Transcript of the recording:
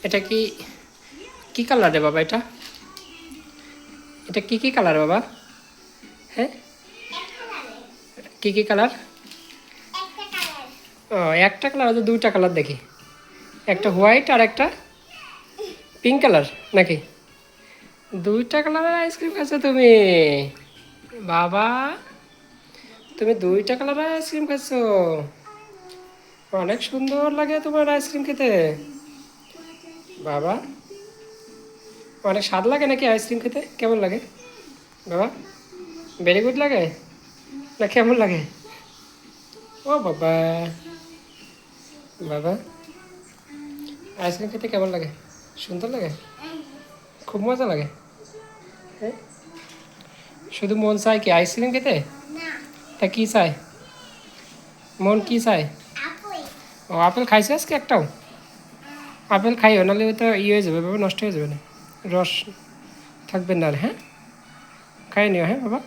এটা কি কি কালার রে বাবা? এটা এটা কি কি কালার বাবা? হ্যাঁ, কি কি কালার? ও, একটা কালার আছে, দুইটা কালার দেখি। একটা হোয়াইট আর একটা পিঙ্ক কালার নাকি? দুইটা কালারের আইসক্রিম খাচ্ছো তুমি বাবা? তুমি দুইটা কালারের আইসক্রিম খাচ্ছো? অনেক সুন্দর লাগে তোমার আইসক্রিম খেতে বাবা। অনেক স্বাদ লাগে নাকি আইসক্রিম খেতে? কেমন লাগে বাবা? ভেরি গুড লাগে না কেমন লাগে? ও বাবা, বাবা আইসক্রিম খেতে কেমন লাগে? সুন্দর লাগে, খুব মজা লাগে। হ্যাঁ, শুধু মন চায় কি আইসক্রিম খেতে? তা কি চায় মন, কি চায়? ও, আপেল খাইছে আজকে একটাও? আপেল খাইও, নাহলে তো ইয়ে হয়ে যাবে বাবা, নষ্ট হয়ে যাবে না, রস থাকবে না আর। হ্যাঁ, খাই নিও হ্যাঁ বাবা।